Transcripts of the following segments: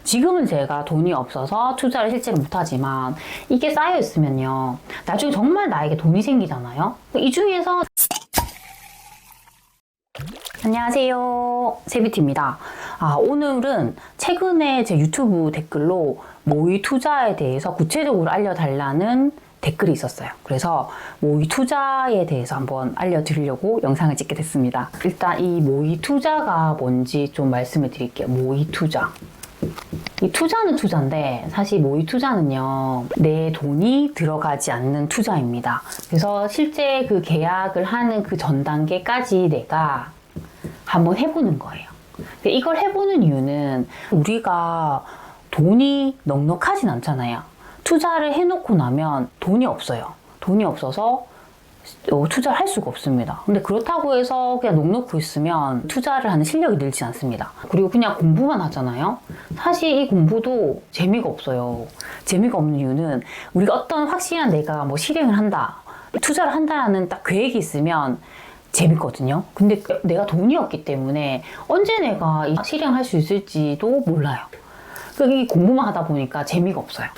지금은 제가 돈이 없어서 투자를 실제로 못하지만 이게 쌓여 있으면요. 나중에 정말 나에게 돈이 생기잖아요. 이 중에서 안녕하세요. 세비티입니다. 오늘은 최근에 제 유튜브 댓글로 모의 투자에 대해서 구체적으로 알려달라는 댓글이 있었어요. 그래서 모의 투자에 대해서 한번 알려드리려고 영상을 찍게 됐습니다. 일단 이 모의 투자가 뭔지 좀 말씀을 드릴게요. 모의 투자. 이 투자는 투자인데 사실 모의 투자는요, 내 돈이 들어가지 않는 투자입니다. 그래서 실제 그 계약을 하는 그 전 단계까지 내가 한번 해보는 거예요. 이걸 해보는 이유는 우리가 돈이 넉넉하진 않잖아요. 투자를 해놓고 나면 돈이 없어요. 돈이 없어서 투자를 할 수가 없습니다. 근데 그렇다고 해서 그냥 넉넉히 있으면 투자를 하는 실력이 늘지 않습니다. 그리고 그냥 공부만 하잖아요. 사실 이 공부도 재미가 없어요. 재미가 없는 이유는 우리가 어떤 확실한 내가 뭐 실행을 한다, 투자를 한다라는 딱 계획이 있으면 재밌거든요. 근데 내가 돈이 없기 때문에 언제 내가 실행할 수 있을지도 몰라요. 이 공부만 하다 보니까 재미가 없어요.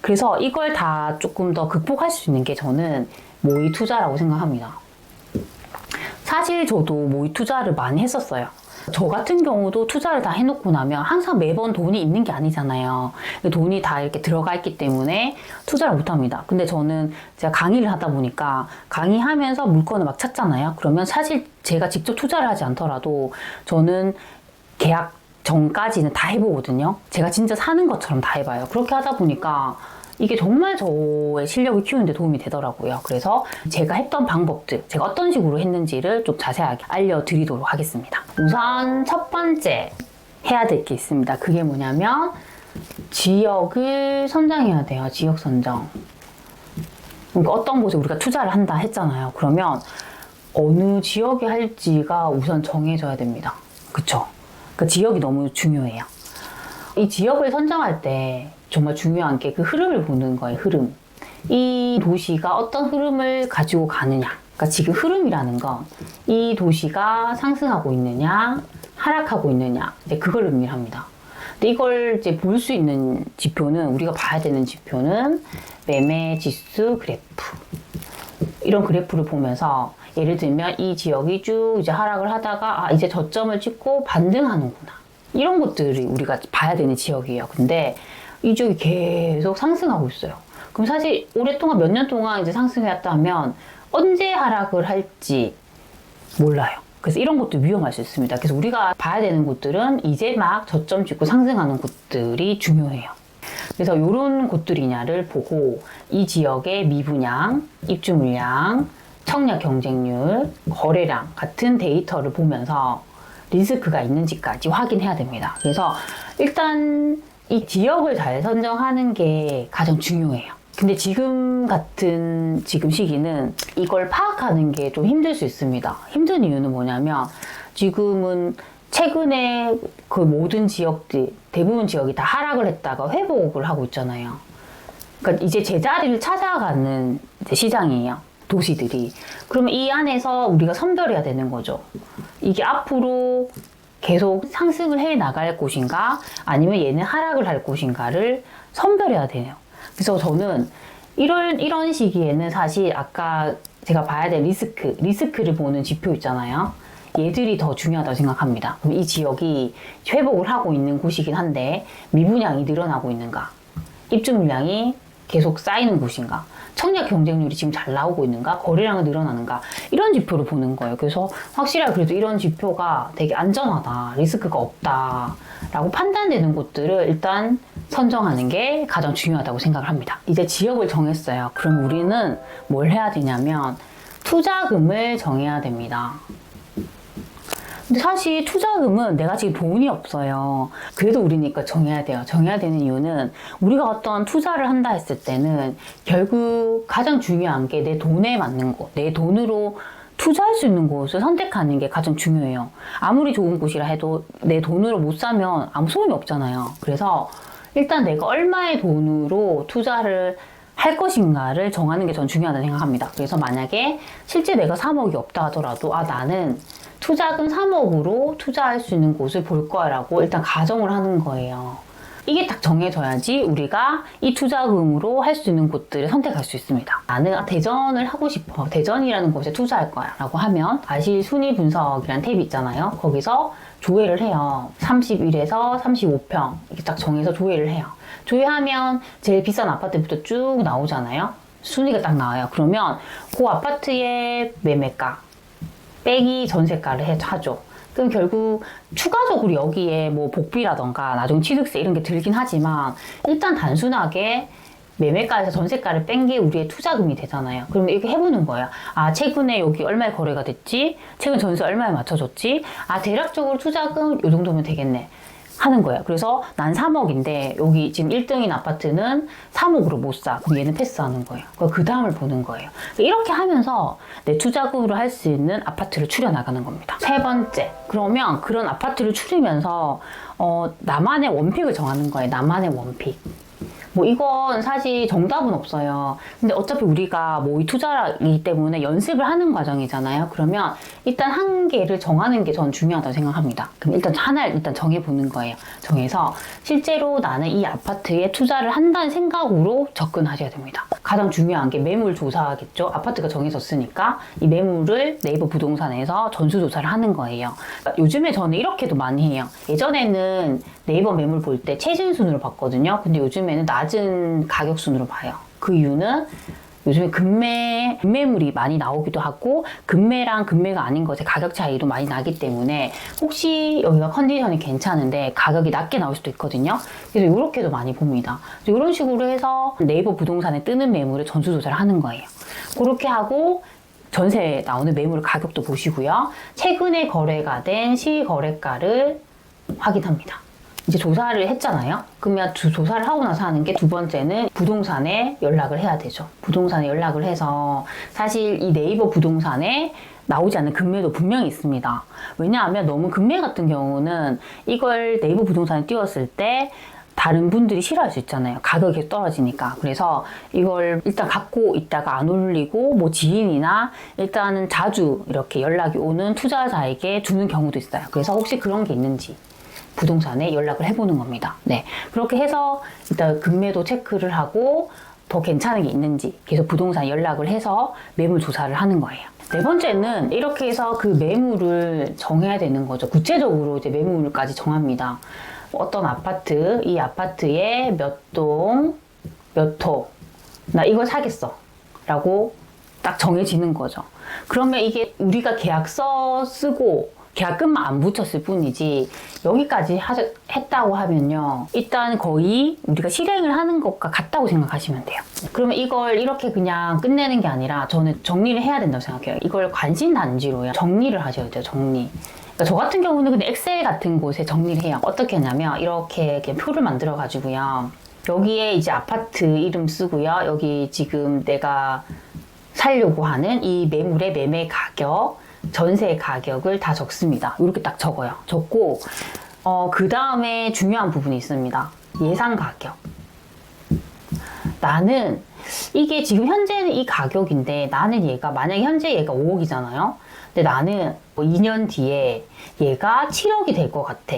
그래서 이걸 다 조금 더 극복할 수 있는 게 저는 모의 투자라고 생각합니다. 사실 저도 모의 투자를 많이 했었어요. 저 같은 경우도 투자를 다 해놓고 나면 항상 매번 돈이 있는 게 아니잖아요. 돈이 다 이렇게 들어가 있기 때문에 투자를 못 합니다. 근데 저는 제가 강의를 하다 보니까 강의하면서 물건을 막 찾잖아요. 그러면 사실 제가 직접 투자를 하지 않더라도 저는 계약 전까지는 다 해보거든요. 제가 진짜 사는 것처럼 다 해봐요. 그렇게 하다 보니까 이게 정말 저의 실력을 키우는데 도움이 되더라고요. 그래서 제가 했던 방법들, 제가 어떤 식으로 했는지를 좀 자세하게 알려드리도록 하겠습니다. 우선 첫 번째 해야 될 게 있습니다. 그게 뭐냐면 지역을 선정해야 돼요. 지역 선정. 그러니까 어떤 곳에 우리가 투자를 한다 했잖아요. 그러면 어느 지역에 할지가 우선 정해져야 됩니다. 그쵸? 그 지역이 너무 중요해요. 이 지역을 선정할 때 정말 중요한 게 그 흐름을 보는 거예요. 흐름. 이 도시가 어떤 흐름을 가지고 가느냐. 그러니까 지금 흐름이라는 건 이 도시가 상승하고 있느냐, 하락하고 있느냐. 그걸 의미합니다. 근데 이걸 이제 볼 수 있는 지표는, 우리가 봐야 되는 지표는 매매 지수 그래프. 이런 그래프를 보면서 예를 들면 이 지역이 쭉 이제 하락을 하다가 이제 저점을 찍고 반등하는구나. 이런 것들이 우리가 봐야 되는 지역이에요. 근데 이 지역이 계속 상승하고 있어요. 그럼 사실 오랫동안 몇 년 동안 이제 상승해왔다 하면 언제 하락을 할지 몰라요. 그래서 이런 것도 위험할 수 있습니다. 그래서 우리가 봐야 되는 곳들은 이제 막 저점 찍고 상승하는 곳들이 중요해요. 그래서 이런 곳들이냐를 보고 이 지역의 미분양, 입주 물량, 청약 경쟁률, 거래량 같은 데이터를 보면서 리스크가 있는지까지 확인해야 됩니다. 그래서 일단 이 지역을 잘 선정하는 게 가장 중요해요. 근데 지금 같은 시기는 이걸 파악하는 게 좀 힘들 수 있습니다. 힘든 이유는 뭐냐면 지금은 최근에 그 모든 지역들, 대부분 지역이 다 하락을 했다가 회복을 하고 있잖아요. 그러니까 이제 제자리를 찾아가는 시장이에요. 도시들이. 그러면 이 안에서 우리가 선별해야 되는 거죠. 이게 앞으로 계속 상승을 해 나갈 곳인가 아니면 얘는 하락을 할 곳인가를 선별해야 돼요. 그래서 저는 이런 시기에는 사실 아까 제가 봐야 될 리스크를 보는 지표 있잖아요. 얘들이 더 중요하다고 생각합니다. 그럼 이 지역이 회복을 하고 있는 곳이긴 한데 미분양이 늘어나고 있는가, 입주 물량이 계속 쌓이는 곳인가, 청약 경쟁률이 지금 잘 나오고 있는가, 거래량이 늘어나는가, 이런 지표를 보는 거예요. 그래서 확실하게 그래도 이런 지표가 되게 안전하다, 리스크가 없다 라고 판단되는 곳들을 일단 선정하는 게 가장 중요하다고 생각을 합니다. 이제 지역을 정했어요. 그럼 우리는 뭘 해야 되냐면 투자금을 정해야 됩니다. 근데 사실 투자금은 내가 지금 돈이 없어요. 그래도 우리니까 정해야 돼요. 정해야 되는 이유는 우리가 어떤 투자를 한다 했을 때는 결국 가장 중요한 게 내 돈에 맞는 곳, 내 돈으로 투자할 수 있는 곳을 선택하는 게 가장 중요해요. 아무리 좋은 곳이라 해도 내 돈으로 못 사면 아무 소용이 없잖아요. 그래서 일단 내가 얼마의 돈으로 투자를 할 것인가를 정하는 게 전 중요하다고 생각합니다. 그래서 만약에 실제 내가 3억이 없다 하더라도 나는 투자금 3억으로 투자할 수 있는 곳을 볼 거야 라고 일단 가정을 하는 거예요. 이게 딱 정해져야지 우리가 이 투자금으로 할 수 있는 곳들을 선택할 수 있습니다. 나는 대전을 하고 싶어. 대전이라는 곳에 투자할 거야. 라고 하면 아실 순위 분석이라는 탭이 있잖아요. 거기서 조회를 해요. 31에서 35평 이렇게 딱 정해서 조회를 해요. 조회하면 제일 비싼 아파트부터 쭉 나오잖아요. 순위가 딱 나와요. 그러면 그 아파트의 매매가 빼기 전세가를 하죠. 그럼 결국 추가적으로 여기에 뭐 복비라던가 나중 취득세 이런 게 들긴 하지만 일단 단순하게 매매가에서 전세가를 뺀 게 우리의 투자금이 되잖아요. 그러면 이렇게 해보는 거예요. 아, 최근에 여기 얼마에 거래가 됐지? 최근 전세 얼마에 맞춰줬지? 아, 대략적으로 투자금 이 정도면 되겠네. 하는 거예요. 그래서 난 3억인데 여기 지금 1등인 아파트는 3억으로 못 사. 그럼 얘는 패스하는 거예요. 그 다음을 보는 거예요. 이렇게 하면서 내 투자금으로 할 수 있는 아파트를 추려나가는 겁니다. 세 번째, 그러면 그런 아파트를 추리면서 나만의 원픽을 정하는 거예요. 나만의 원픽. 뭐 이건 사실 정답은 없어요. 근데 어차피 우리가 뭐 이 투자이기 때문에 연습을 하는 과정이잖아요. 그러면 일단 한 개를 정하는 게 전 중요하다고 생각합니다. 그럼 일단 하나를 일단 정해보는 거예요. 정해서 실제로 나는 이 아파트에 투자를 한다는 생각으로 접근하셔야 됩니다. 가장 중요한 게 매물 조사겠죠. 아파트가 정해졌으니까 이 매물을 네이버 부동산에서 전수조사를 하는 거예요. 요즘에 저는 이렇게도 많이 해요. 예전에는 네이버 매물 볼 때 최신 순으로 봤거든요. 근데 요즘에는 낮은 가격 순으로 봐요. 그 이유는 요즘에 급매물이 많이 나오기도 하고 급매랑 급매가 아닌 것의 가격 차이도 많이 나기 때문에 혹시 여기가 컨디션이 괜찮은데 가격이 낮게 나올 수도 있거든요. 그래서 이렇게도 많이 봅니다. 이런 식으로 해서 네이버 부동산에 뜨는 매물을 전수조사를 하는 거예요. 그렇게 하고 전세 나오는 매물 가격도 보시고요. 최근에 거래가 된 시거래가를 확인합니다. 이제 조사를 했잖아요. 그러면 조사를 하고 나서 하는 게 두 번째는 부동산에 연락을 해야 되죠. 부동산에 연락을 해서 사실 이 네이버 부동산에 나오지 않는 급매도 분명히 있습니다. 왜냐하면 너무 급매 같은 경우는 이걸 네이버 부동산에 띄웠을 때 다른 분들이 싫어할 수 있잖아요. 가격이 떨어지니까. 그래서 이걸 일단 갖고 있다가 안 올리고 뭐 지인이나 일단은 자주 이렇게 연락이 오는 투자자에게 주는 경우도 있어요. 그래서 혹시 그런 게 있는지 부동산에 연락을 해보는 겁니다. 네, 그렇게 해서 일단 급매도 체크를 하고 더 괜찮은 게 있는지 계속 부동산에 연락을 해서 매물 조사를 하는 거예요. 네 번째는 이렇게 해서 그 매물을 정해야 되는 거죠. 구체적으로 이제 매물까지 정합니다. 어떤 아파트, 이 아파트에 몇 동, 몇 호, 나 이걸 사겠어 라고 딱 정해지는 거죠. 그러면 이게 우리가 계약서 쓰고 계약금만 안 붙였을 뿐이지 여기까지 했다고 하면요, 일단 거의 우리가 실행을 하는 것과 같다고 생각하시면 돼요. 그러면 이걸 이렇게 그냥 끝내는 게 아니라 저는 정리를 해야 된다고 생각해요. 이걸 관심단지로요 정리를 하셔야 돼요. 정리. 그러니까 저 같은 경우는 근데 엑셀 같은 곳에 정리를 해요. 어떻게 하냐면 이렇게 표를 만들어 가지고요, 여기에 이제 아파트 이름 쓰고요, 여기 지금 내가 살려고 하는 이 매물의 매매 가격, 전세 가격을 다 적습니다. 이렇게 딱 적어요. 적고 그 다음에 중요한 부분이 있습니다. 예상 가격. 나는 이게 지금 현재는 이 가격인데 나는 얘가 만약에 현재 얘가 5억이잖아요. 근데 나는 뭐 2년 뒤에 얘가 7억이 될 것 같아.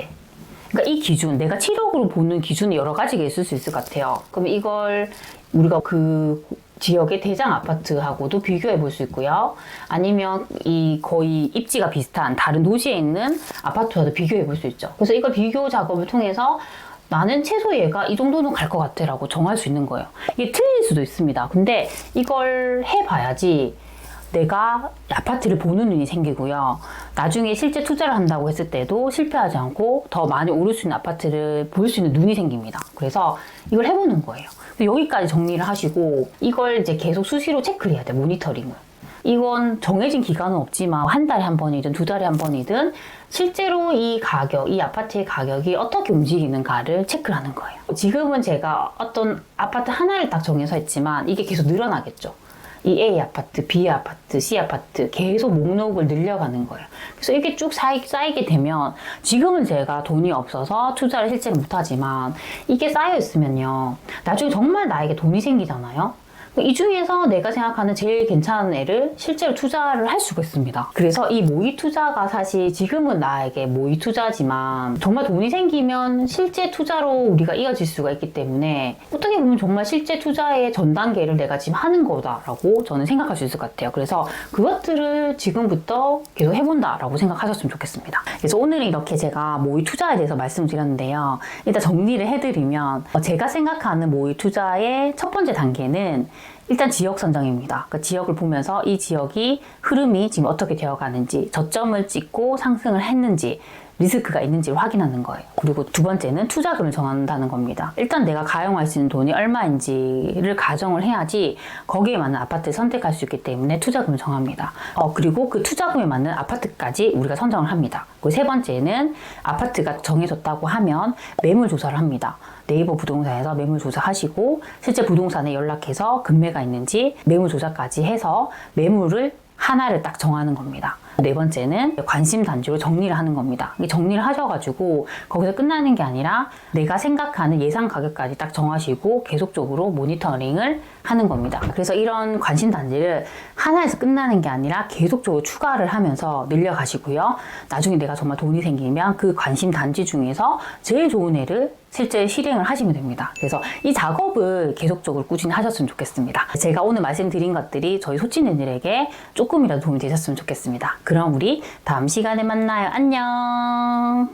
그러니까 이 기준, 내가 7억으로 보는 기준이 여러 가지가 있을 수 있을 것 같아요. 그럼 이걸 우리가 그 지역의 대장 아파트하고도 비교해 볼 수 있고요. 아니면 이 거의 입지가 비슷한 다른 도시에 있는 아파트와도 비교해 볼 수 있죠. 그래서 이걸 비교 작업을 통해서 나는 최소 얘가 이 정도는 갈 것 같아 라고 정할 수 있는 거예요. 이게 틀릴 수도 있습니다. 근데 이걸 해봐야지 내가 아파트를 보는 눈이 생기고요. 나중에 실제 투자를 한다고 했을 때도 실패하지 않고 더 많이 오를 수 있는 아파트를 볼 수 있는 눈이 생깁니다. 그래서 이걸 해보는 거예요. 여기까지 정리를 하시고 이걸 이제 계속 수시로 체크를 해야 돼요. 모니터링을. 이건 정해진 기간은 없지만 한 달에 한 번이든 두 달에 한 번이든 실제로 이 가격, 이 아파트의 가격이 어떻게 움직이는가를 체크를 하는 거예요. 지금은 제가 어떤 아파트 하나를 딱 정해서 했지만 이게 계속 늘어나겠죠. 이 A 아파트, B 아파트, C 아파트 계속 목록을 늘려가는 거예요. 그래서 이게 쭉 쌓이게 되면 지금은 제가 돈이 없어서 투자를 실제로 못하지만 이게 쌓여 있으면요, 나중에 정말 나에게 돈이 생기잖아요. 이 중에서 내가 생각하는 제일 괜찮은 애를 실제로 투자를 할 수가 있습니다. 그래서 이 모의 투자가 사실 지금은 나에게 모의 투자지만 정말 돈이 생기면 실제 투자로 우리가 이어질 수가 있기 때문에 어떻게 보면 정말 실제 투자의 전 단계를 내가 지금 하는 거다라고 저는 생각할 수 있을 것 같아요. 그래서 그것들을 지금부터 계속 해본다라고 생각하셨으면 좋겠습니다. 그래서 오늘은 이렇게 제가 모의 투자에 대해서 말씀드렸는데요. 일단 정리를 해드리면 제가 생각하는 모의 투자의 첫 번째 단계는 일단 지역 선정입니다. 그 지역을 보면서 이 지역이 흐름이 지금 어떻게 되어가는지, 저점을 찍고 상승을 했는지, 리스크가 있는지를 확인하는 거예요. 그리고 두 번째는 투자금을 정한다는 겁니다. 일단 내가 가용할 수 있는 돈이 얼마인지를 가정을 해야지 거기에 맞는 아파트를 선택할 수 있기 때문에 투자금을 정합니다. 그리고 그 투자금에 맞는 아파트까지 우리가 선정을 합니다. 그리고 세 번째는 아파트가 정해졌다고 하면 매물 조사를 합니다. 네이버 부동산에서 매물 조사하시고 실제 부동산에 연락해서 금매가 있는지 매물 조사까지 해서 매물을 하나를 딱 정하는 겁니다. 네 번째는 관심 단지로 정리를 하는 겁니다. 정리를 하셔가지고 거기서 끝나는 게 아니라 내가 생각하는 예상 가격까지 딱 정하시고 계속적으로 모니터링을 하는 겁니다. 그래서 이런 관심 단지를 하나에서 끝나는 게 아니라 계속적으로 추가를 하면서 늘려가시고요. 나중에 내가 정말 돈이 생기면 그 관심 단지 중에서 제일 좋은 애를 실제 실행을 하시면 됩니다. 그래서 이 작업을 계속적으로 꾸준히 하셨으면 좋겠습니다. 제가 오늘 말씀드린 것들이 저희 소치님들에게 조금이라도 도움이 되셨으면 좋겠습니다. 그럼 우리 다음 시간에 만나요. 안녕.